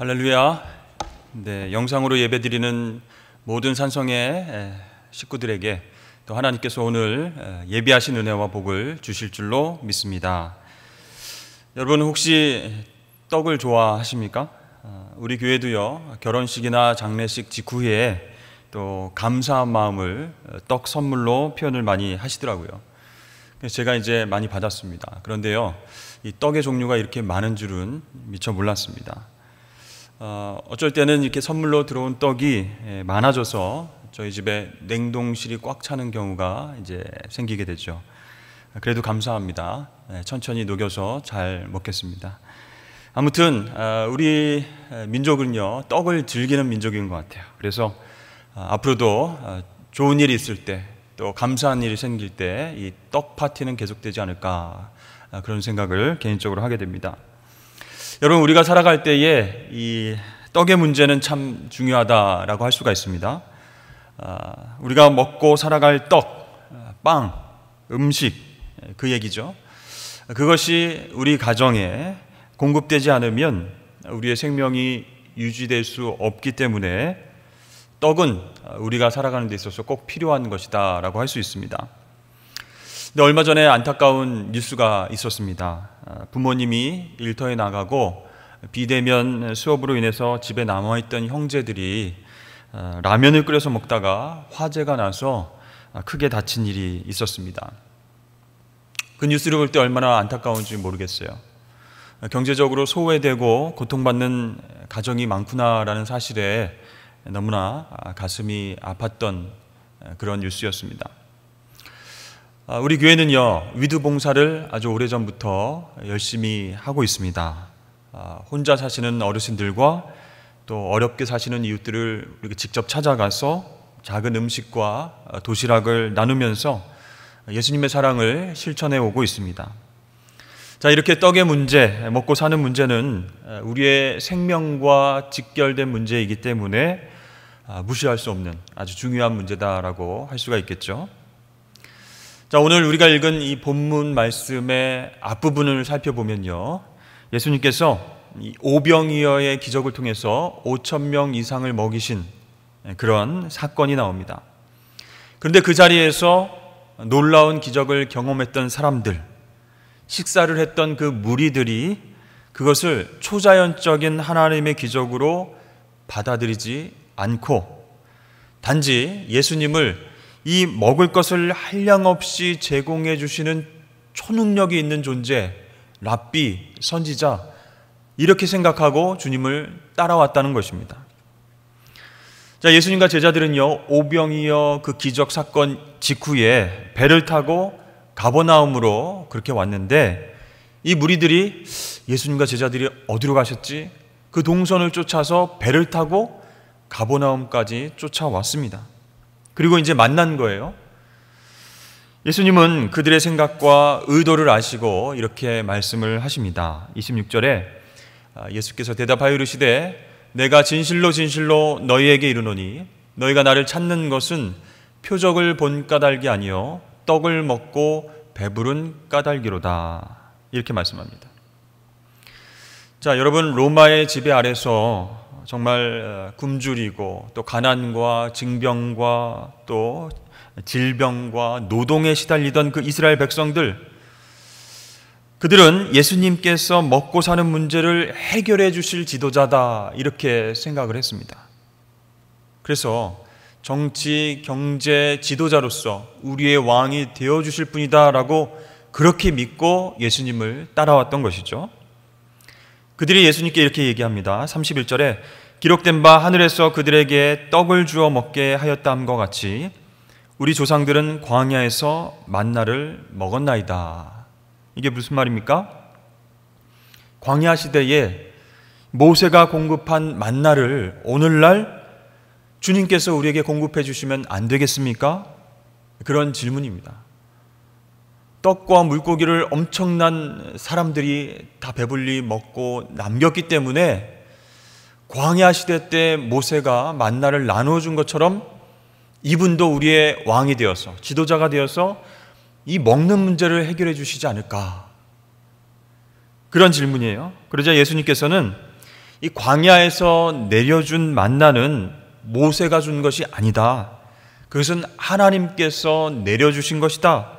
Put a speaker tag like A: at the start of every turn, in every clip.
A: 할렐루야. 네, 영상으로 예배드리는 모든 산성의 식구들에게 또 하나님께서 오늘 예비하신 은혜와 복을 주실 줄로 믿습니다. 여러분 혹시 떡을 좋아하십니까? 우리 교회도요, 결혼식이나 장례식 직후에 또 감사한 마음을 떡 선물로 표현을 많이 하시더라고요. 그래서 제가 이제 많이 받았습니다. 그런데요, 이 떡의 종류가 이렇게 많은 줄은 미처 몰랐습니다. 어쩔 때는 이렇게 선물로 들어온 떡이 많아져서 저희 집에 냉동실이 꽉 차는 경우가 이제 생기게 되죠. 그래도 감사합니다. 천천히 녹여서 잘 먹겠습니다. 아무튼 우리 민족은요, 떡을 즐기는 민족인 것 같아요. 그래서 앞으로도 좋은 일이 있을 때, 또 감사한 일이 생길 때 이 떡 파티는 계속되지 않을까, 그런 생각을 개인적으로 하게 됩니다. 여러분, 우리가 살아갈 때에 이 떡의 문제는 참 중요하다라고 할 수가 있습니다. 우리가 먹고 살아갈 떡, 빵, 음식, 그 얘기죠. 그것이 우리 가정에 공급되지 않으면 우리의 생명이 유지될 수 없기 때문에 떡은 우리가 살아가는 데 있어서 꼭 필요한 것이다 라고 할 수 있습니다. 근데 얼마 전에 안타까운 뉴스가 있었습니다. 부모님이 일터에 나가고 비대면 수업으로 인해서 집에 남아있던 형제들이 라면을 끓여서 먹다가 화재가 나서 크게 다친 일이 있었습니다. 그 뉴스를 볼 때 얼마나 안타까운지 모르겠어요. 경제적으로 소외되고 고통받는 가정이 많구나라는 사실에 너무나 가슴이 아팠던 그런 뉴스였습니다. 우리 교회는요, 위드 봉사를 아주 오래전부터 열심히 하고 있습니다. 혼자 사시는 어르신들과 또 어렵게 사시는 이웃들을 우리가 직접 찾아가서 작은 음식과 도시락을 나누면서 예수님의 사랑을 실천해 오고 있습니다. 자, 이렇게 떡의 문제, 먹고 사는 문제는 우리의 생명과 직결된 문제이기 때문에 무시할 수 없는 아주 중요한 문제다라고 할 수가 있겠죠. 자, 오늘 우리가 읽은 이 본문 말씀의 앞부분을 살펴보면요, 예수님께서 이 오병이어의 기적을 통해서 5,000명 이상을 먹이신 그런 사건이 나옵니다. 그런데 그 자리에서 놀라운 기적을 경험했던 사람들, 식사를 했던 그 무리들이 그것을 초자연적인 하나님의 기적으로 받아들이지 않고 단지 예수님을 이 먹을 것을 한량없이 제공해 주시는 초능력이 있는 존재, 랍비, 선지자, 이렇게 생각하고 주님을 따라왔다는 것입니다. 자, 예수님과 제자들은요, 오병이어 그 기적 사건 직후에 배를 타고 가버나움으로 그렇게 왔는데 이 무리들이 예수님과 제자들이 어디로 가셨지? 그 동선을 쫓아서 배를 타고 가버나움까지 쫓아왔습니다. 그리고 이제 만난 거예요. 예수님은 그들의 생각과 의도를 아시고 이렇게 말씀을 하십니다. 26절에 예수께서 대답하여 이르시되 내가 진실로 진실로 너희에게 이르노니 너희가 나를 찾는 것은 표적을 본 까닭이 아니요 떡을 먹고 배부른 까닭이로다. 이렇게 말씀합니다. 자, 여러분, 로마의 지배 아래서 정말 굶주리고 또 가난과 징병과 또 질병과 노동에 시달리던 그 이스라엘 백성들, 그들은 예수님께서 먹고 사는 문제를 해결해 주실 지도자다 이렇게 생각을 했습니다. 그래서 정치, 경제 지도자로서 우리의 왕이 되어주실 분이다 라고 그렇게 믿고 예수님을 따라왔던 것이죠. 그들이 예수님께 이렇게 얘기합니다. 31절에 기록된 바 하늘에서 그들에게 떡을 주어 먹게 하였다 함과 같이 우리 조상들은 광야에서 만나를 먹었나이다. 이게 무슨 말입니까? 광야 시대에 모세가 공급한 만나를 오늘날 주님께서 우리에게 공급해 주시면 안 되겠습니까? 그런 질문입니다. 떡과 물고기를 엄청난 사람들이 다 배불리 먹고 남겼기 때문에 광야 시대 때 모세가 만나를 나눠준 것처럼 이분도 우리의 왕이 되어서 지도자가 되어서 이 먹는 문제를 해결해 주시지 않을까, 그런 질문이에요. 그러자 예수님께서는 이 광야에서 내려준 만나는 모세가 준 것이 아니다. 그것은 하나님께서 내려주신 것이다.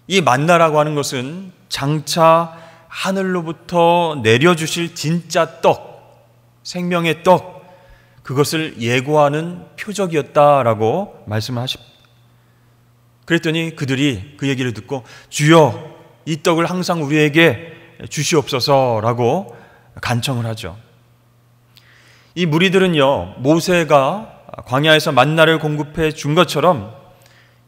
A: 이 만나라고 하는 것은 장차 하늘로부터 내려주실 진짜 떡, 생명의 떡, 그것을 예고하는 표적이었다라고 말씀하십니다. 그랬더니 그들이 그 얘기를 듣고 주여 이 떡을 항상 우리에게 주시옵소서라고 간청을 하죠. 이 무리들은요, 모세가 광야에서 만나를 공급해 준 것처럼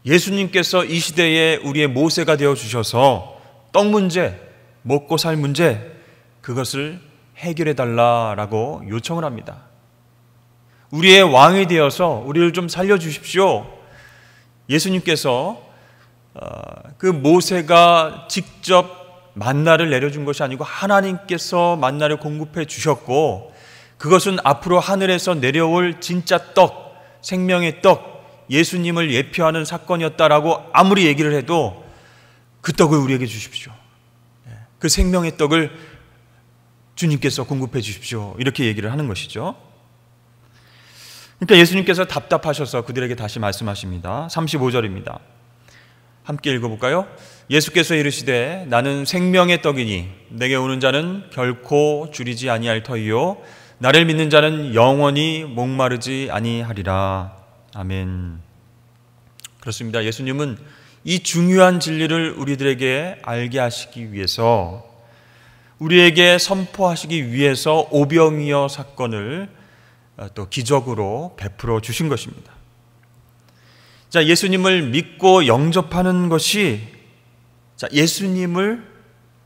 A: 예수님께서 이 시대에 우리의 모세가 되어 주셔서 떡 문제, 먹고 살 문제, 그것을 해결해 달라라고 요청을 합니다. 우리의 왕이 되어서 우리를 좀 살려주십시오. 예수님께서 그 모세가 직접 만나를 내려준 것이 아니고 하나님께서 만나를 공급해 주셨고, 그것은 앞으로 하늘에서 내려올 진짜 떡, 생명의 떡, 예수님을 예표하는 사건이었다라고 아무리 얘기를 해도 그 떡을 우리에게 주십시오. 그 생명의 떡을 주님께서 공급해 주십시오. 이렇게 얘기를 하는 것이죠. 그러니까 예수님께서 답답하셔서 그들에게 다시 말씀하십니다. 35절입니다. 함께 읽어볼까요? 예수께서 이르시되 나는 생명의 떡이니 내게 오는 자는 결코 줄이지 아니할 터이요 나를 믿는 자는 영원히 목마르지 아니하리라. 아멘. 그렇습니다. 예수님은 이 중요한 진리를 우리들에게 알게 하시기 위해서, 우리에게 선포하시기 위해서 오병이어 사건을 또 기적으로 베풀어 주신 것입니다. 자, 예수님을 믿고 영접하는 것이 예수님을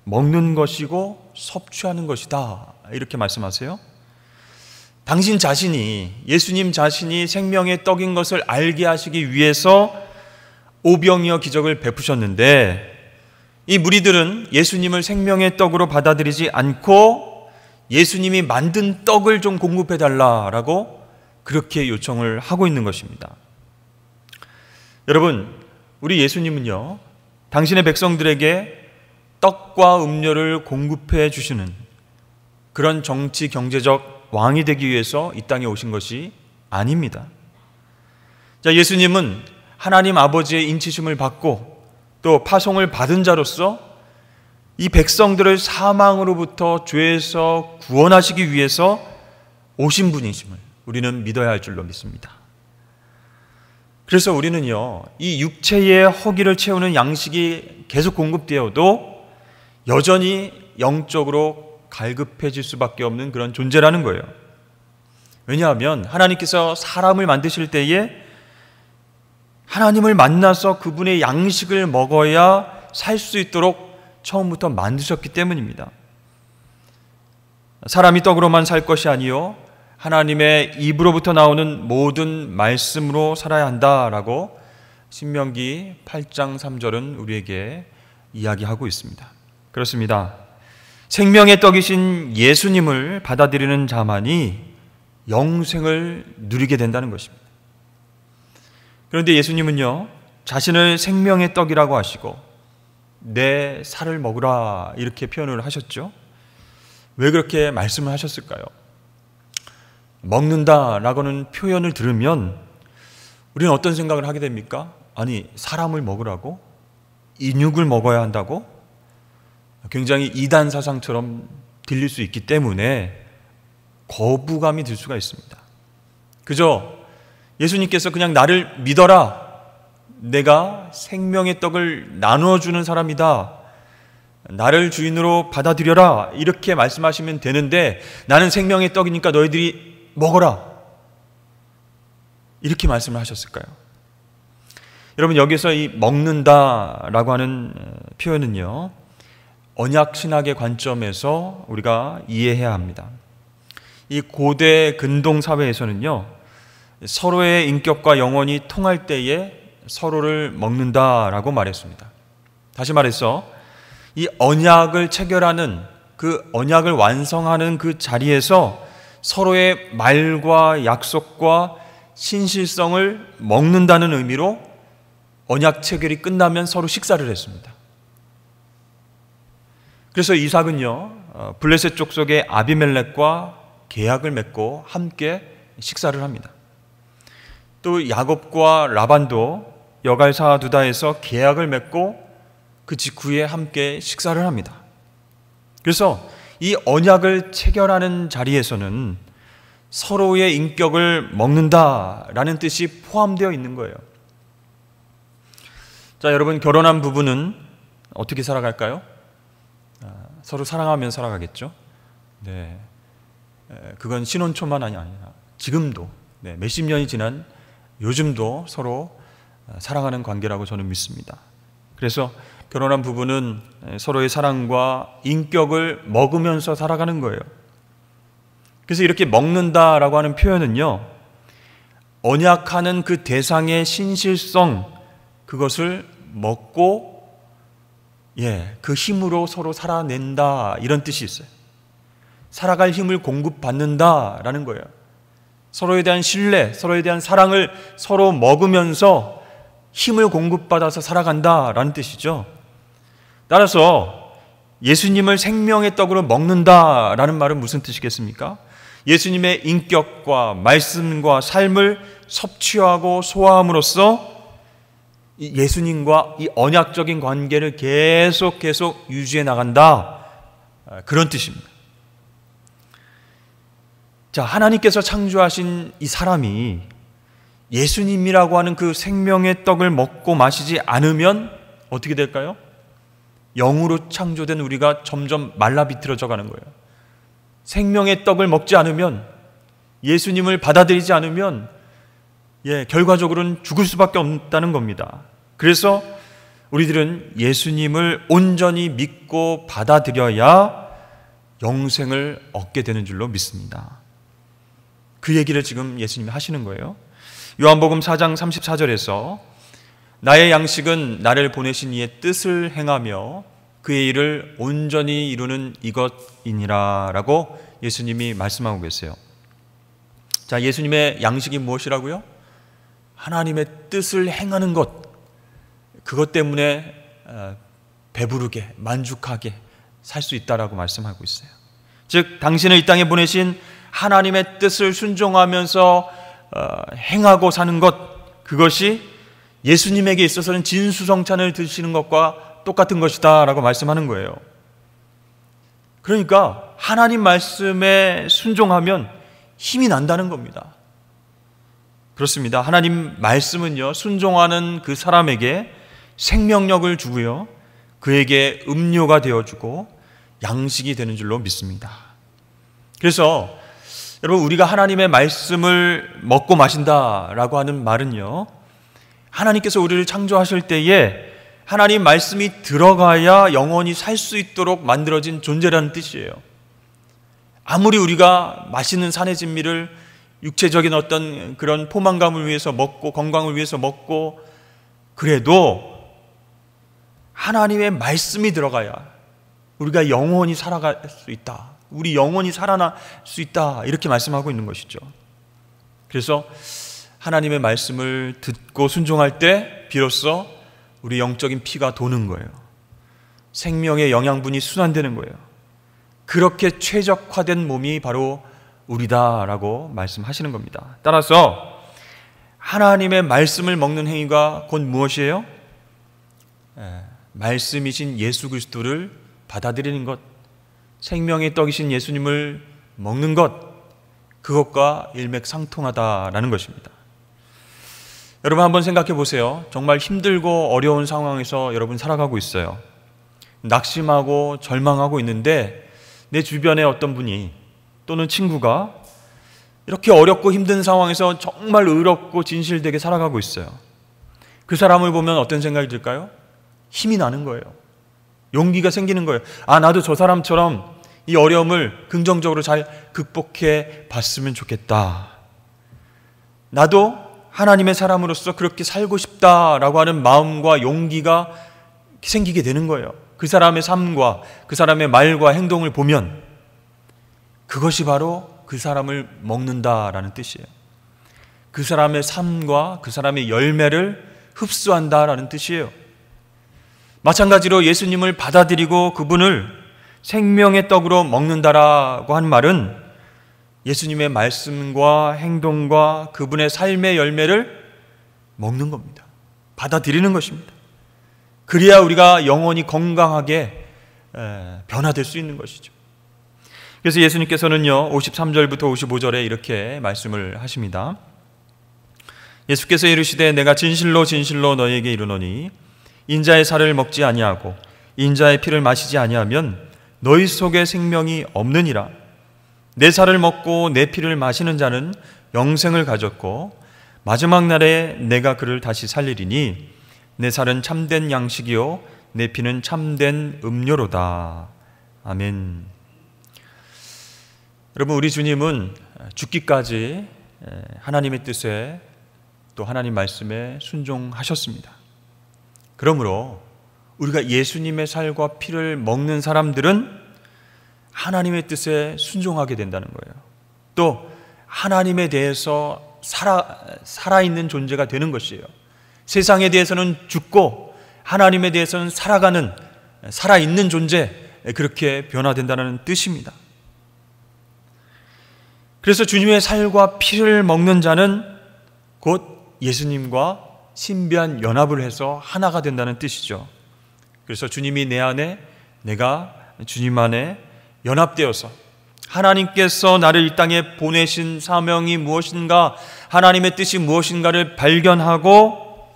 A: 먹는 것이고 섭취하는 것이다. 이렇게 말씀하세요. 당신 자신이, 예수님 자신이 생명의 떡인 것을 알게 하시기 위해서 오병이어 기적을 베푸셨는데, 이 무리들은 예수님을 생명의 떡으로 받아들이지 않고 예수님이 만든 떡을 좀 공급해달라라고 그렇게 요청을 하고 있는 것입니다. 여러분, 우리 예수님은요, 당신의 백성들에게 떡과 음료를 공급해 주시는 그런 정치 경제적 왕이 되기 위해서 이 땅에 오신 것이 아닙니다. 자, 예수님은 하나님 아버지의 인치심을 받고 또 파송을 받은 자로서 이 백성들을 사망으로부터 죄에서 구원하시기 위해서 오신 분이심을 우리는 믿어야 할 줄로 믿습니다. 그래서 우리는요, 이 육체의 허기를 채우는 양식이 계속 공급되어도 여전히 영적으로 갈급해질 수밖에 없는 그런 존재라는 거예요. 왜냐하면 하나님께서 사람을 만드실 때에 하나님을 만나서 그분의 양식을 먹어야 살 수 있도록 처음부터 만드셨기 때문입니다. 사람이 떡으로만 살 것이 아니요 하나님의 입으로부터 나오는 모든 말씀으로 살아야 한다라고 신명기 8장 3절은 우리에게 이야기하고 있습니다. 그렇습니다. 생명의 떡이신 예수님을 받아들이는 자만이 영생을 누리게 된다는 것입니다. 그런데 예수님은요, 자신을 생명의 떡이라고 하시고 내 살을 먹으라 이렇게 표현을 하셨죠. 왜 그렇게 말씀을 하셨을까요? 먹는다라고는 표현을 들으면 우리는 어떤 생각을 하게 됩니까? 아니, 사람을 먹으라고? 인육을 먹어야 한다고? 굉장히 이단 사상처럼 들릴 수 있기 때문에 거부감이 들 수가 있습니다. 그저 예수님께서 그냥 나를 믿어라, 내가 생명의 떡을 나누어주는 사람이다, 나를 주인으로 받아들여라 이렇게 말씀하시면 되는데, 나는 생명의 떡이니까 너희들이 먹어라 이렇게 말씀을 하셨을까요? 여러분, 여기서 이 먹는다라고 하는 표현은요, 언약 신학의 관점에서 우리가 이해해야 합니다. 이 고대 근동 사회에서는요, 서로의 인격과 영혼이 통할 때에 서로를 먹는다라고 말했습니다. 다시 말해서 이 언약을 체결하는, 그 언약을 완성하는 그 자리에서 서로의 말과 약속과 신실성을 먹는다는 의미로 언약 체결이 끝나면 서로 식사를 했습니다. 그래서 이삭은요, 블레셋 족속의 아비멜렉과 계약을 맺고 함께 식사를 합니다. 또 야곱과 라반도 여갈사두다에서 계약을 맺고 그 직후에 함께 식사를 합니다. 그래서 이 언약을 체결하는 자리에서는 서로의 인격을 먹는다라는 뜻이 포함되어 있는 거예요. 자, 여러분, 결혼한 부부는 어떻게 살아갈까요? 서로 사랑하며 살아가겠죠. 네, 그건 신혼초만 아니라 지금도 몇십 년이 지난 요즘도 서로 사랑하는 관계라고 저는 믿습니다. 그래서 결혼한 부부는 서로의 사랑과 인격을 먹으면서 살아가는 거예요. 그래서 이렇게 먹는다라고 하는 표현은요, 언약하는 그 대상의 신실성, 그것을 먹고 그 힘으로 서로 살아낸다, 이런 뜻이 있어요. 살아갈 힘을 공급받는다라는 거예요. 서로에 대한 신뢰, 서로에 대한 사랑을 서로 먹으면서 힘을 공급받아서 살아간다라는 뜻이죠. 따라서 예수님을 생명의 떡으로 먹는다라는 말은 무슨 뜻이겠습니까? 예수님의 인격과 말씀과 삶을 섭취하고 소화함으로써 예수님과 이 언약적인 관계를 계속 유지해 나간다, 그런 뜻입니다. 자, 하나님께서 창조하신 이 사람이 예수님이라고 하는 그 생명의 떡을 먹고 마시지 않으면 어떻게 될까요? 영으로 창조된 우리가 점점 말라 비틀어져 가는 거예요. 생명의 떡을 먹지 않으면, 예수님을 받아들이지 않으면 결과적으로는 죽을 수밖에 없다는 겁니다. 그래서 우리들은 예수님을 온전히 믿고 받아들여야 영생을 얻게 되는 줄로 믿습니다. 그 얘기를 지금 예수님이 하시는 거예요. 요한복음 4장 34절에서 나의 양식은 나를 보내신 이의 뜻을 행하며 그의 일을 온전히 이루는 이것이니라 라고 예수님이 말씀하고 계세요. 자, 예수님의 양식이 무엇이라고요? 하나님의 뜻을 행하는 것, 그것 때문에 배부르게 만족하게 살 수 있다라고 말씀하고 있어요. 즉, 당신을 이 땅에 보내신 하나님의 뜻을 순종하면서 행하고 사는 것, 그것이 예수님에게 있어서는 진수성찬을 드시는 것과 똑같은 것이다 라고 말씀하는 거예요. 그러니까 하나님 말씀에 순종하면 힘이 난다는 겁니다. 그렇습니다. 하나님 말씀은요, 순종하는 그 사람에게 생명력을 주고요, 그에게 음료가 되어주고 양식이 되는 줄로 믿습니다. 그래서 여러분, 우리가 하나님의 말씀을 먹고 마신다라고 하는 말은요, 하나님께서 우리를 창조하실 때에 하나님 말씀이 들어가야 영원히 살 수 있도록 만들어진 존재라는 뜻이에요. 아무리 우리가 맛있는 산의 진미를 육체적인 어떤 그런 포만감을 위해서 먹고 건강을 위해서 먹고 그래도 하나님의 말씀이 들어가야 우리가 영원히 살아갈 수 있다, 우리 영원히 살아날 수 있다, 이렇게 말씀하고 있는 것이죠. 그래서 하나님의 말씀을 듣고 순종할 때 비로소 우리 영적인 피가 도는 거예요. 생명의 영양분이 순환되는 거예요. 그렇게 최적화된 몸이 바로 우리다라고 말씀하시는 겁니다. 따라서 하나님의 말씀을 먹는 행위가 곧 무엇이에요? 말씀이신 예수 그리스도를 받아들이는 것, 생명의 떡이신 예수님을 먹는 것, 그것과 일맥상통하다라는 것입니다. 여러분, 한번 생각해 보세요. 정말 힘들고 어려운 상황에서 여러분 살아가고 있어요. 낙심하고 절망하고 있는데 내 주변에 어떤 분이 또는 친구가 이렇게 어렵고 힘든 상황에서 정말 의롭고 진실되게 살아가고 있어요. 그 사람을 보면 어떤 생각이 들까요? 힘이 나는 거예요. 용기가 생기는 거예요. 아, 나도 저 사람처럼 이 어려움을 긍정적으로 잘 극복해 봤으면 좋겠다. 나도 하나님의 사람으로서 그렇게 살고 싶다라고 하는 마음과 용기가 생기게 되는 거예요. 그 사람의 삶과 그 사람의 말과 행동을 보면 그것이 바로 그 사람을 먹는다라는 뜻이에요. 그 사람의 삶과 그 사람의 열매를 흡수한다라는 뜻이에요. 마찬가지로 예수님을 받아들이고 그분을 생명의 떡으로 먹는다라고 한 말은 예수님의 말씀과 행동과 그분의 삶의 열매를 먹는 겁니다. 받아들이는 것입니다. 그래야 우리가 영원히 건강하게 변화될 수 있는 것이죠. 그래서 예수님께서는요 53절부터 55절에 이렇게 말씀을 하십니다. 예수께서 이르시되 내가 진실로 진실로 너희에게 이르노니 인자의 살을 먹지 아니하고 인자의 피를 마시지 아니하면 너희 속에 생명이 없느니라. 내 살을 먹고 내 피를 마시는 자는 영생을 가졌고 마지막 날에 내가 그를 다시 살리리니 내 살은 참된 양식이요 내 피는 참된 음료로다. 아멘. 여러분, 우리 주님은 죽기까지 하나님의 뜻에 또 하나님 말씀에 순종하셨습니다. 그러므로 우리가 예수님의 살과 피를 먹는 사람들은 하나님의 뜻에 순종하게 된다는 거예요. 또 하나님에 대해서 살아있는 존재가 되는 것이에요. 세상에 대해서는 죽고 하나님에 대해서는 살아있는 존재, 그렇게 변화된다는 뜻입니다. 그래서 주님의 살과 피를 먹는 자는 곧 예수님과 신비한 연합을 해서 하나가 된다는 뜻이죠. 그래서 주님이 내 안에, 내가 주님 안에 연합되어서 하나님께서 나를 이 땅에 보내신 사명이 무엇인가, 하나님의 뜻이 무엇인가를 발견하고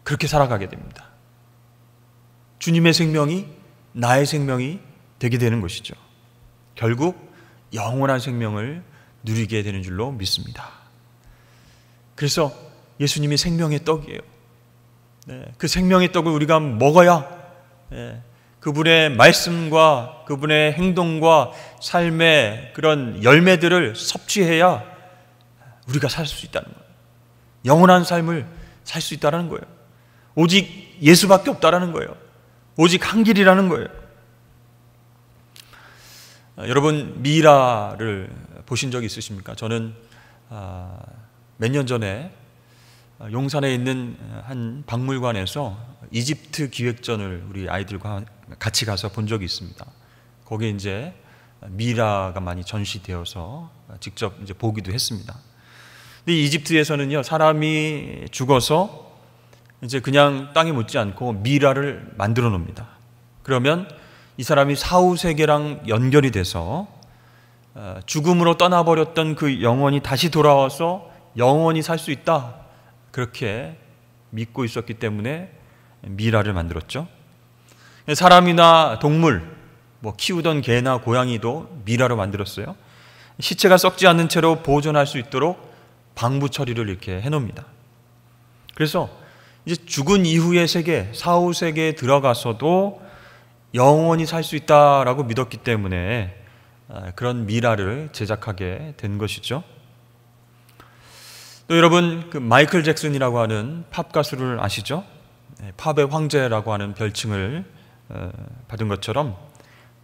A: 그렇게 살아가게 됩니다. 주님의 생명이 나의 생명이 되게 되는 것이죠. 결국 영원한 생명을 누리게 되는 줄로 믿습니다. 그래서 예수님이 생명의 떡이에요. 그 생명의 떡을 우리가 먹어야 그분의 말씀과 그분의 행동과 삶의 그런 열매들을 섭취해야 우리가 살 수 있다는 거예요. 영원한 삶을 살 수 있다는 거예요. 오직 예수밖에 없다는 거예요. 오직 한 길이라는 거예요. 여러분, 미라를 보신 적이 있으십니까? 저는 몇 년 전에 용산에 있는 한 박물관에서 이집트 기획전을 우리 아이들과 같이 가서 본 적이 있습니다. 거기에 이제 미라가 많이 전시되어서 직접 이제 보기도 했습니다. 근데 이집트에서는요, 사람이 죽어서 이제 그냥 땅에 묻지 않고 미라를 만들어 놓습니다. 그러면 이 사람이 사후세계랑 연결이 돼서 죽음으로 떠나버렸던 그 영혼이 다시 돌아와서 영원히 살 수 있다, 그렇게 믿고 있었기 때문에 미라를 만들었죠. 사람이나 동물, 키우던 개나 고양이도 미라로 만들었어요. 시체가 썩지 않는 채로 보존할 수 있도록 방부 처리를 이렇게 해놓습니다. 그래서 이제 죽은 이후의 세계, 사후 세계에 들어가서도 영원히 살 수 있다라고 믿었기 때문에 그런 미라를 제작하게 된 것이죠. 또 여러분, 그 마이클 잭슨이라고 하는 팝 가수를 아시죠? 팝의 황제라고 하는 별칭을 받은 것처럼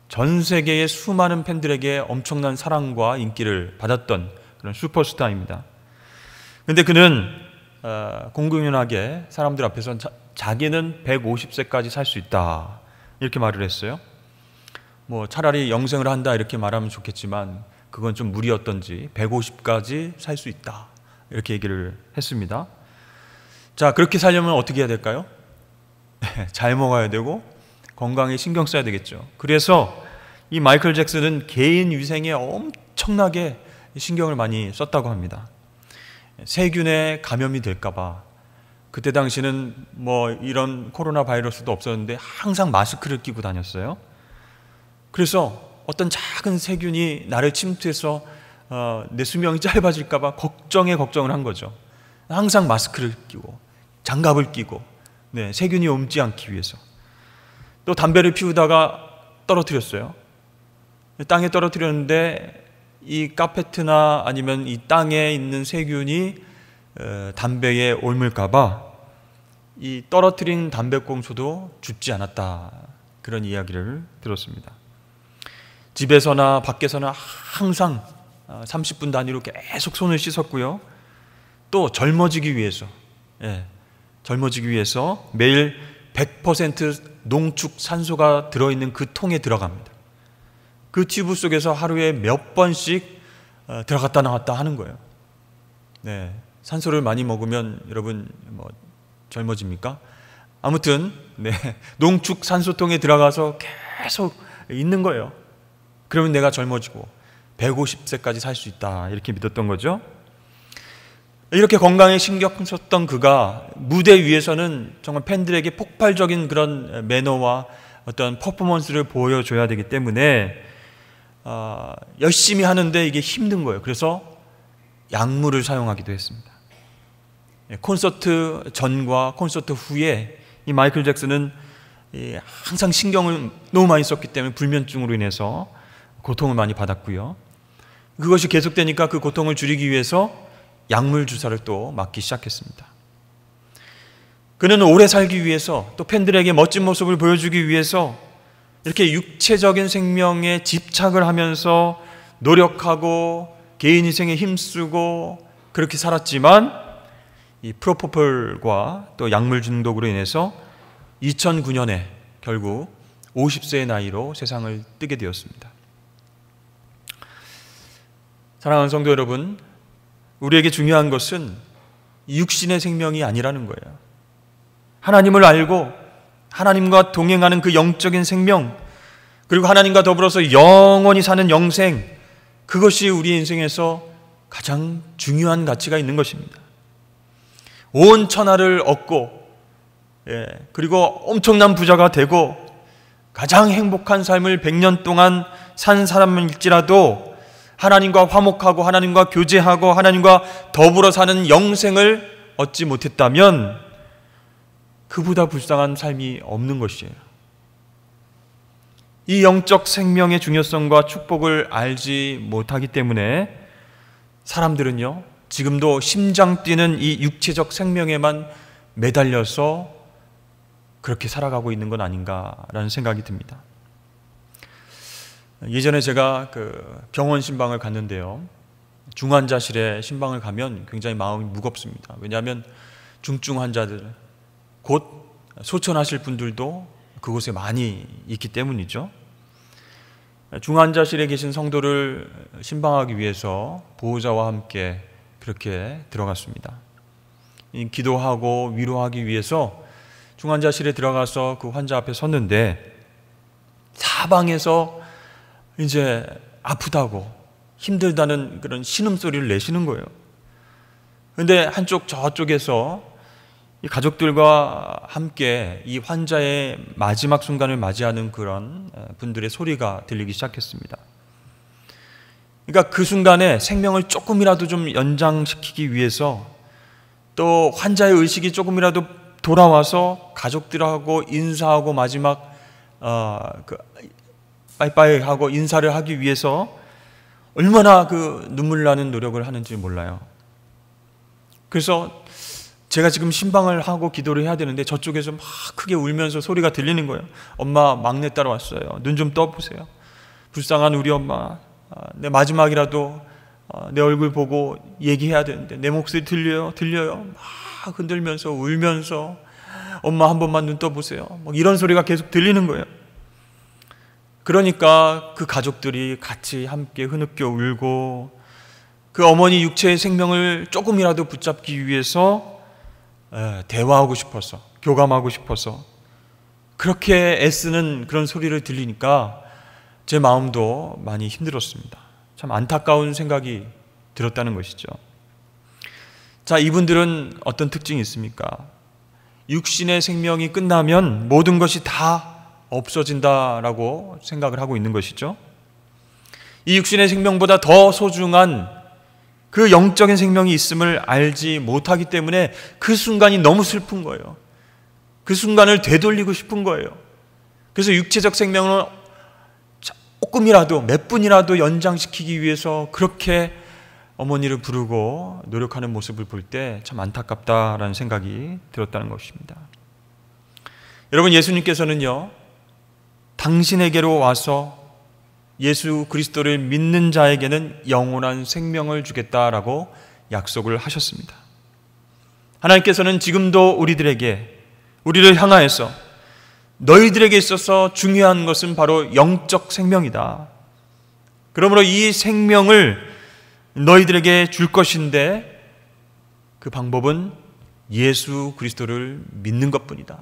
A: 전 세계의 수많은 팬들에게 엄청난 사랑과 인기를 받았던 그런 슈퍼스타입니다. 그런데 그는 공공연하게 사람들 앞에서 자기는 150세까지 살 수 있다, 이렇게 말을 했어요. 차라리 영생을 한다 이렇게 말하면 좋겠지만 그건 좀 무리였던지 150까지 살 수 있다, 이렇게 얘기를 했습니다. 자, 그렇게 살려면 어떻게 해야 될까요? 잘 먹어야 되고 건강에 신경 써야 되겠죠. 그래서 이 마이클 잭슨은 개인 위생에 엄청나게 신경을 많이 썼다고 합니다. 세균에 감염이 될까봐. 그때 당시는 이런 코로나 바이러스도 없었는데 항상 마스크를 끼고 다녔어요. 그래서 어떤 작은 세균이 나를 침투해서 내 수명이 짧아질까봐 걱정을 한 거죠. 항상 마스크를 끼고 장갑을 끼고 세균이 옮지 않기 위해서. 또 담배를 피우다가 떨어뜨렸어요. 땅에 떨어뜨렸는데 이 카페트나 아니면 이 땅에 있는 세균이 담배에 옮을까봐 이 떨어뜨린 담배꽁초도 죽지 않았다, 그런 이야기를 들었습니다. 집에서나 밖에서나 항상 30분 단위로 계속 손을 씻었고요. 또 젊어지기 위해서 매일 100% 농축 산소가 들어있는 그 통에 들어갑니다. 그 튜브 속에서 하루에 몇 번씩 들어갔다 나왔다 하는 거예요. 네, 산소를 많이 먹으면 여러분 젊어집니까? 아무튼 농축 산소통에 들어가서 계속 있는 거예요. 그러면 내가 젊어지고 150세까지 살 수 있다, 이렇게 믿었던 거죠. 이렇게 건강에 신경 썼던 그가 무대 위에서는 정말 팬들에게 폭발적인 그런 매너와 어떤 퍼포먼스를 보여줘야 되기 때문에 열심히 하는데 이게 힘든 거예요. 그래서 약물을 사용하기도 했습니다. 콘서트 전과 콘서트 후에 이 마이클 잭슨은 항상 신경을 너무 많이 썼기 때문에 불면증으로 인해서 고통을 많이 받았고요. 그것이 계속되니까 그 고통을 줄이기 위해서 약물 주사를 또 맞기 시작했습니다. 그는 오래 살기 위해서, 또 팬들에게 멋진 모습을 보여주기 위해서 이렇게 육체적인 생명에 집착을 하면서 노력하고 개인 희생에 힘쓰고 그렇게 살았지만, 이 프로포폴과 또 약물 중독으로 인해서 2009년에 결국 50세의 나이로 세상을 뜨게 되었습니다. 사랑하는 성도 여러분, 우리에게 중요한 것은 육신의 생명이 아니라는 거예요. 하나님을 알고 하나님과 동행하는 그 영적인 생명, 그리고 하나님과 더불어서 영원히 사는 영생, 그것이 우리 인생에서 가장 중요한 가치가 있는 것입니다. 온 천하를 얻고 그리고 엄청난 부자가 되고 가장 행복한 삶을 100년 동안 산 사람일지라도 하나님과 화목하고 하나님과 교제하고 하나님과 더불어 사는 영생을 얻지 못했다면 그보다 불쌍한 삶이 없는 것이에요. 이 영적 생명의 중요성과 축복을 알지 못하기 때문에 사람들은요, 지금도 심장 뛰는 이 육체적 생명에만 매달려서 그렇게 살아가고 있는 건 아닌가라는 생각이 듭니다. 예전에 제가 병원 신방을 갔는데요, 중환자실에 신방을 가면 굉장히 마음이 무겁습니다. 왜냐하면 중증 환자들, 곧 소천하실 분들도 그곳에 많이 있기 때문이죠. 중환자실에 계신 성도를 신방하기 위해서 보호자와 함께 그렇게 들어갔습니다. 기도하고 위로하기 위해서 중환자실에 들어가서 그 환자 앞에 섰는데, 사방에서 이제 아프다고 힘들다는 그런 신음소리를 내시는 거예요. 그런데 한쪽 저쪽에서 이 가족들과 함께 이 환자의 마지막 순간을 맞이하는 그런 분들의 소리가 들리기 시작했습니다. 그러니까 그 순간에 생명을 조금이라도 좀 연장시키기 위해서, 또 환자의 의식이 조금이라도 돌아와서 가족들하고 인사하고 마지막 빠이빠이 하고 인사를 하기 위해서 얼마나 눈물 나는 노력을 하는지 몰라요. 그래서 제가 지금 신방을 하고 기도를 해야 되는데 저쪽에서 막 크게 울면서 소리가 들리는 거예요. 엄마, 막내딸 왔어요. 눈 좀 떠보세요. 불쌍한 우리 엄마, 내 마지막이라도 내 얼굴 보고 얘기해야 되는데 내 목소리 들려요? 막 흔들면서 울면서 엄마 한 번만 눈 떠보세요. 막 이런 소리가 계속 들리는 거예요. 그러니까 그 가족들이 같이 함께 흐느껴 울고, 그 어머니 육체의 생명을 조금이라도 붙잡기 위해서 대화하고 싶어서, 교감하고 싶어서 그렇게 애쓰는 그런 소리를 들리니까 제 마음도 많이 힘들었습니다. 참 안타까운 생각이 들었다는 것이죠. 자, 이분들은 어떤 특징이 있습니까? 육신의 생명이 끝나면 모든 것이 다 없어진다라고 생각을 하고 있는 것이죠. 이 육신의 생명보다 더 소중한 그 영적인 생명이 있음을 알지 못하기 때문에 그 순간이 너무 슬픈 거예요. 그 순간을 되돌리고 싶은 거예요. 그래서 육체적 생명을 조금이라도, 몇 분이라도 연장시키기 위해서 그렇게 어머니를 부르고 노력하는 모습을 볼 때 참 안타깝다라는 생각이 들었다는 것입니다. 여러분, 예수님께서는요, 당신에게로 와서 예수 그리스도를 믿는 자에게는 영원한 생명을 주겠다라고 약속을 하셨습니다. 하나님께서는 지금도 우리를 향하여서 너희들에게 있어서 중요한 것은 바로 영적 생명이다. 그러므로 이 생명을 너희들에게 줄 것인데 그 방법은 예수 그리스도를 믿는 것뿐이다.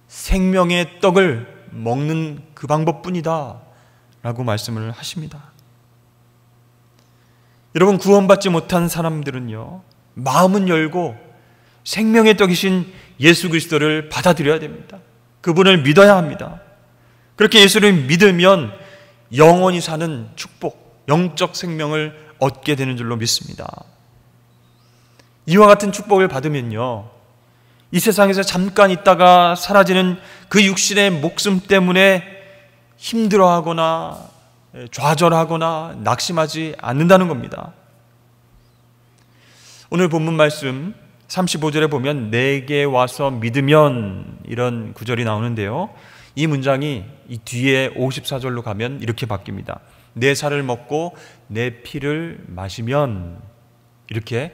A: 생명의 떡을 먹는 그 방법뿐이다 라고 말씀을 하십니다. 여러분, 구원받지 못한 사람들은요, 마음은 열고 생명의 떡이신 예수 그리스도를 받아들여야 됩니다. 그분을 믿어야 합니다. 그렇게 예수를 믿으면 영원히 사는 축복, 영적 생명을 얻게 되는 줄로 믿습니다. 이와 같은 축복을 받으면요, 이 세상에서 잠깐 있다가 사라지는 그 육신의 목숨 때문에 힘들어하거나 좌절하거나 낙심하지 않는다는 겁니다. 오늘 본문 말씀 35절에 보면 내게 와서 믿으면 이런 구절이 나오는데요, 이 문장이 이 뒤에 54절로 가면 이렇게 바뀝니다. 내 살을 먹고 내 피를 마시면, 이렇게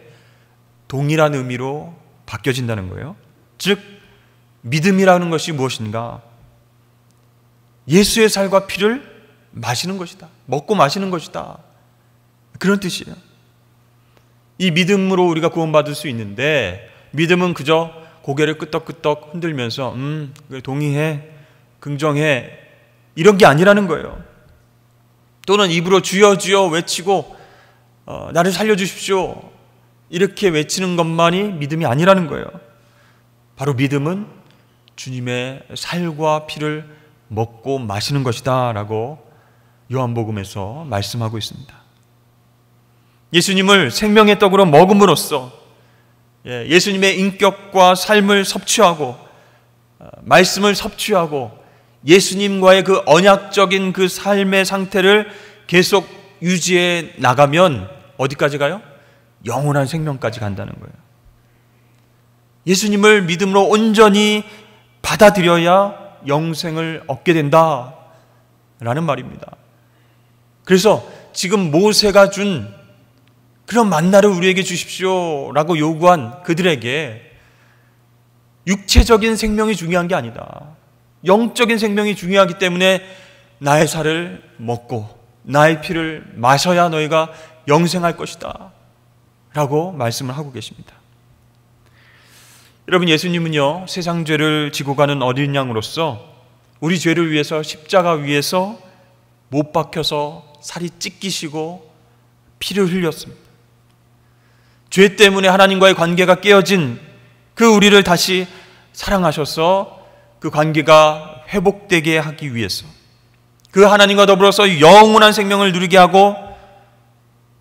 A: 동일한 의미로 바뀌어진다는 거예요. 즉 믿음이라는 것이 무엇인가? 예수의 살과 피를 마시는 것이다. 먹고 마시는 것이다. 그런 뜻이에요. 이 믿음으로 우리가 구원받을 수 있는데, 믿음은 그저 고개를 끄덕끄덕 흔들면서 동의해, 긍정해, 이런 게 아니라는 거예요. 또는 입으로 주여 주여 외치고 나를 살려주십시오 이렇게 외치는 것만이 믿음이 아니라는 거예요. 바로 믿음은 주님의 살과 피를 먹고 마시는 것이다 라고 요한복음에서 말씀하고 있습니다. 예수님을 생명의 떡으로 먹음으로써 예수님의 인격과 삶을 섭취하고 말씀을 섭취하고 예수님과의 그 언약적인 그 삶의 상태를 계속 유지해 나가면 어디까지 가요? 영원한 생명까지 간다는 거예요. 예수님을 믿음으로 온전히 받아들여야 영생을 얻게 된다라는 말입니다. 그래서 지금 모세가 준 그런 만나를 우리에게 주십시오 라고 요구한 그들에게 육체적인 생명이 중요한 게 아니다. 영적인 생명이 중요하기 때문에 나의 살을 먹고 나의 피를 마셔야 너희가 영생할 것이다 라고 말씀을 하고 계십니다. 여러분, 예수님은요, 세상 죄를 지고 가는 어린 양으로서 우리 죄를 위해서 십자가 위에서 못 박혀서 살이 찢기시고 피를 흘렸습니다. 죄 때문에 하나님과의 관계가 깨어진 그 우리를 다시 사랑하셔서 그 관계가 회복되게 하기 위해서, 그 하나님과 더불어서 영원한 생명을 누리게 하고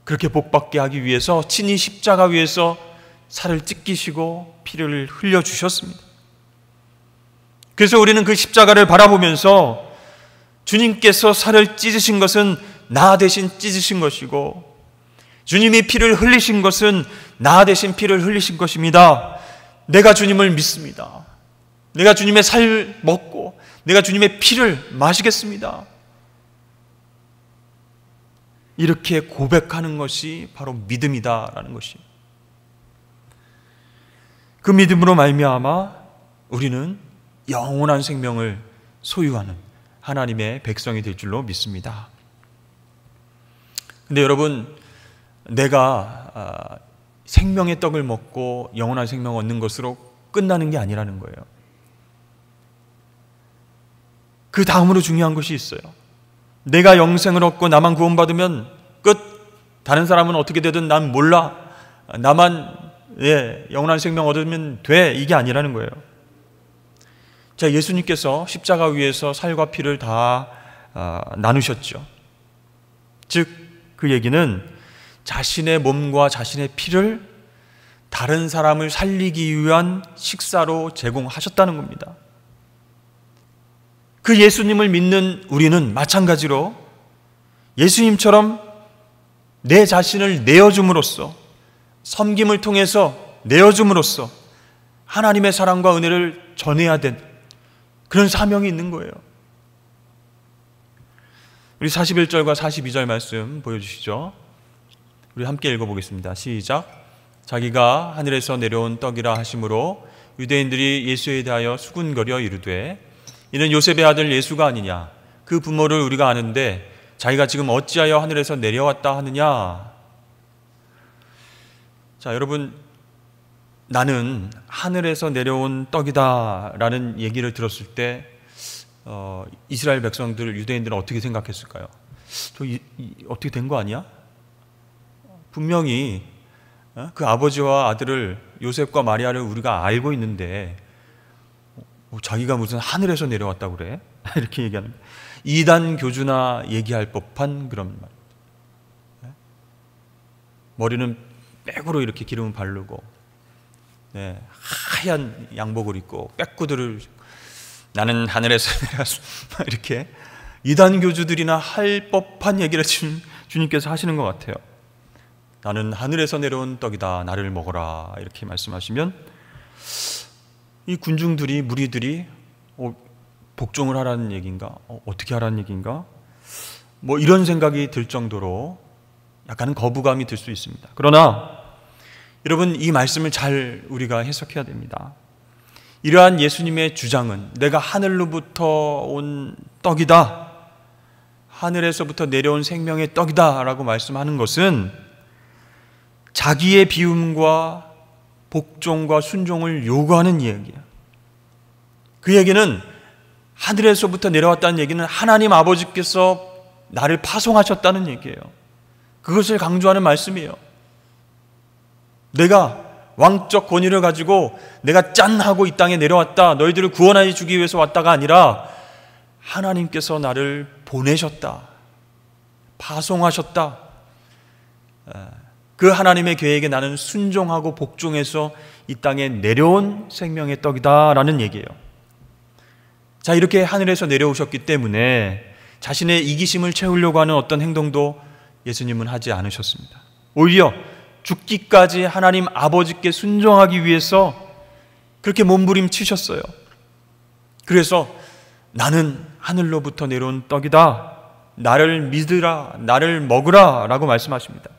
A: 그렇게 복받게 하기 위해서 친히 십자가 위에서 살을 찢기시고 피를 흘려주셨습니다. 그래서 우리는 그 십자가를 바라보면서 주님께서 살을 찢으신 것은 나 대신 찢으신 것이고, 주님이 피를 흘리신 것은 나 대신 피를 흘리신 것입니다. 내가 주님을 믿습니다. 내가 주님의 살 먹고 내가 주님의 피를 마시겠습니다. 이렇게 고백하는 것이 바로 믿음이다라는 것입니다. 그 믿음으로 말미암아 우리는 영원한 생명을 소유하는 하나님의 백성이 될 줄로 믿습니다. 근데 여러분, 내가 생명의 떡을 먹고 영원한 생명을 얻는 것으로 끝나는 게 아니라는 거예요. 그 다음으로 중요한 것이 있어요. 내가 영생을 얻고 나만 구원받으면 끝. 다른 사람은 어떻게 되든 난 몰라. 나만 영원한 생명 얻으면 돼. 이게 아니라는 거예요. 자, 예수님께서 십자가 위에서 살과 피를 다 나누셨죠. 즉, 그 얘기는 자신의 몸과 자신의 피를 다른 사람을 살리기 위한 식사로 제공하셨다는 겁니다. 그 예수님을 믿는 우리는 마찬가지로 예수님처럼 내 자신을 내어줌으로써, 섬김을 통해서 내어줌으로써 하나님의 사랑과 은혜를 전해야 된 그런 사명이 있는 거예요. 우리 41절과 42절 말씀 보여주시죠. 우리 함께 읽어보겠습니다. 시작. 자기가 하늘에서 내려온 떡이라 하심으로 유대인들이 예수에 대하여 수군거려 이르되 이는 요셉의 아들 예수가 아니냐. 그 부모를 우리가 아는데 자기가 지금 어찌하여 하늘에서 내려왔다 하느냐. 자, 여러분, 나는 하늘에서 내려온 떡이다 라는 얘기를 들었을 때 이스라엘 백성들, 유대인들은 어떻게 생각했을까요? 어떻게 된 거 아니야? 분명히 그 아버지와 아들을, 요셉과 마리아를 우리가 알고 있는데 자기가 무슨 하늘에서 내려왔다고 그래? 이렇게 얘기하는 거예요. 이단 교주나 얘기할 법한 그런 말. 머리는 백으로 이렇게 기름을 바르고, 네, 하얀 양복을 입고 백구들을, 나는 하늘에서 내려왔어, 이렇게 이단 교주들이나 할 법한 얘기를 주님께서 하시는 것 같아요. 나는 하늘에서 내려온 떡이다, 나를 먹어라, 이렇게 말씀하시면 이 군중들이, 무리들이 복종을 하라는 얘기인가? 어떻게 하라는 얘기인가? 뭐 이런 생각이 들 정도로 약간은 거부감이 들 수 있습니다. 그러나 여러분, 이 말씀을 잘 우리가 해석해야 됩니다. 이러한 예수님의 주장은 내가 하늘로부터 온 떡이다, 하늘에서부터 내려온 생명의 떡이다 라고 말씀하는 것은 자기의 비움과 복종과 순종을 요구하는 이야기야. 그 얘기는, 하늘에서부터 내려왔다는 얘기는 하나님 아버지께서 나를 파송하셨다는 얘기예요. 그것을 강조하는 말씀이에요. 내가 왕적 권위를 가지고 내가 짠 하고 이 땅에 내려왔다, 너희들을 구원하여 주기 위해서 왔다가 아니라 하나님께서 나를 보내셨다, 파송하셨다. 그 하나님의 계획에 나는 순종하고 복종해서 이 땅에 내려온 생명의 떡이다 라는 얘기예요. 자, 이렇게 하늘에서 내려오셨기 때문에 자신의 이기심을 채우려고 하는 어떤 행동도 예수님은 하지 않으셨습니다. 오히려 죽기까지 하나님 아버지께 순종하기 위해서 그렇게 몸부림치셨어요. 그래서 나는 하늘로부터 내려온 떡이다, 나를 믿으라, 나를 먹으라 라고 말씀하십니다.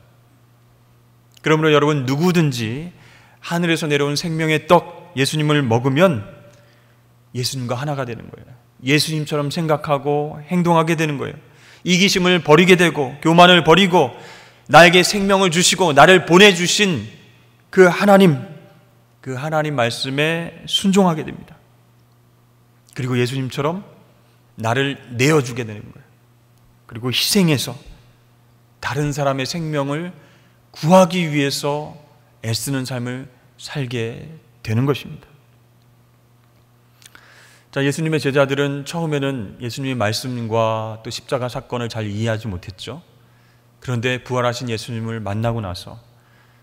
A: 그러므로 여러분, 누구든지 하늘에서 내려온 생명의 떡 예수님을 먹으면 예수님과 하나가 되는 거예요. 예수님처럼 생각하고 행동하게 되는 거예요. 이기심을 버리게 되고 교만을 버리고 나에게 생명을 주시고 나를 보내주신 그 하나님 말씀에 순종하게 됩니다. 그리고 예수님처럼 나를 내어주게 되는 거예요. 그리고 희생해서 다른 사람의 생명을 구하기 위해서 애쓰는 삶을 살게 되는 것입니다. 자, 예수님의 제자들은 처음에는 예수님의 말씀과 또 십자가 사건을 잘 이해하지 못했죠. 그런데 부활하신 예수님을 만나고 나서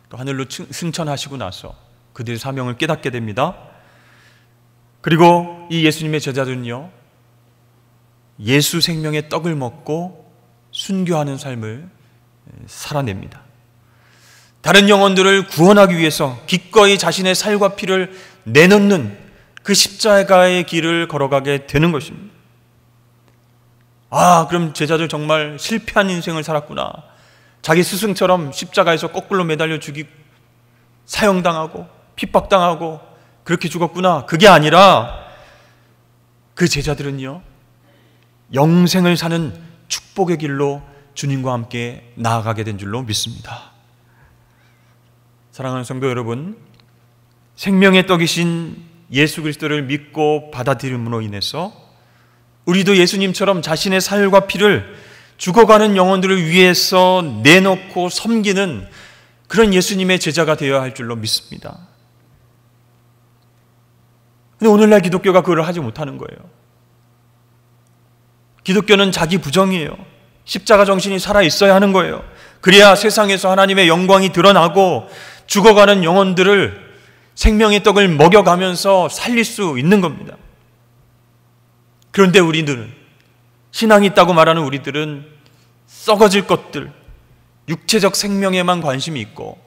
A: 또 하늘로 승천하시고 나서 그들의 사명을 깨닫게 됩니다. 그리고 이 예수님의 제자들은요, 예수 생명의 떡을 먹고 순교하는 삶을 살아냅니다. 다른 영혼들을 구원하기 위해서 기꺼이 자신의 살과 피를 내놓는 그 십자가의 길을 걸어가게 되는 것입니다. 아, 그럼 제자들 정말 실패한 인생을 살았구나. 자기 스승처럼 십자가에서 거꾸로 매달려 죽이고 사형당하고 핍박당하고 그렇게 죽었구나. 그게 아니라 그 제자들은요, 영생을 사는 축복의 길로 주님과 함께 나아가게 된 줄로 믿습니다. 사랑하는 성도 여러분, 생명의 떡이신 예수 그리스도를 믿고 받아들임으로 인해서 우리도 예수님처럼 자신의 살과 피를 죽어가는 영혼들을 위해서 내놓고 섬기는 그런 예수님의 제자가 되어야 할 줄로 믿습니다. 근데 오늘날 기독교가 그걸 하지 못하는 거예요. 기독교는 자기 부정이에요. 십자가 정신이 살아있어야 하는 거예요. 그래야 세상에서 하나님의 영광이 드러나고 죽어가는 영혼들을 생명의 떡을 먹여가면서 살릴 수 있는 겁니다. 그런데 우리들은, 신앙이 있다고 말하는 우리들은 썩어질 것들, 육체적 생명에만 관심이 있고,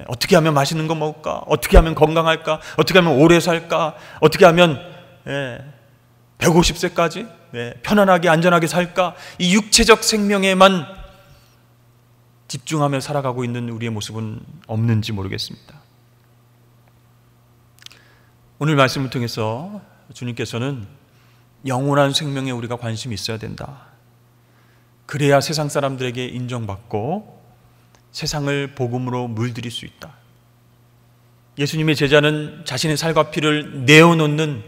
A: 어떻게 하면 맛있는 거 먹을까? 어떻게 하면 건강할까? 어떻게 하면 오래 살까? 어떻게 하면 150세까지 편안하게 안전하게 살까? 이 육체적 생명에만 집중하며 살아가고 있는 우리의 모습은 없는지 모르겠습니다. 오늘 말씀을 통해서 주님께서는 영원한 생명에 우리가 관심이 있어야 된다. 그래야 세상 사람들에게 인정받고 세상을 복음으로 물들일 수 있다. 예수님의 제자는 자신의 살과 피를 내어놓는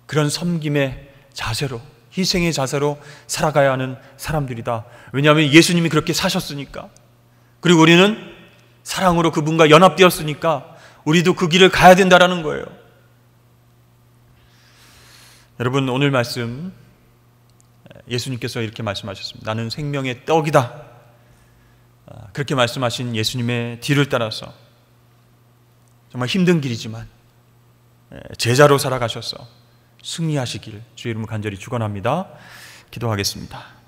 A: 그런 섬김의 자세로, 희생의 자세로 살아가야 하는 사람들이다. 왜냐하면 예수님이 그렇게 사셨으니까. 그리고 우리는 사랑으로 그분과 연합되었으니까 우리도 그 길을 가야 된다라는 거예요. 여러분, 오늘 말씀 예수님께서 이렇게 말씀하셨습니다. 나는 생명의 떡이다. 그렇게 말씀하신 예수님의 뒤를 따라서 정말 힘든 길이지만 제자로 살아가셔서 승리하시길 주의 이름으로 간절히 축원합니다. 기도하겠습니다.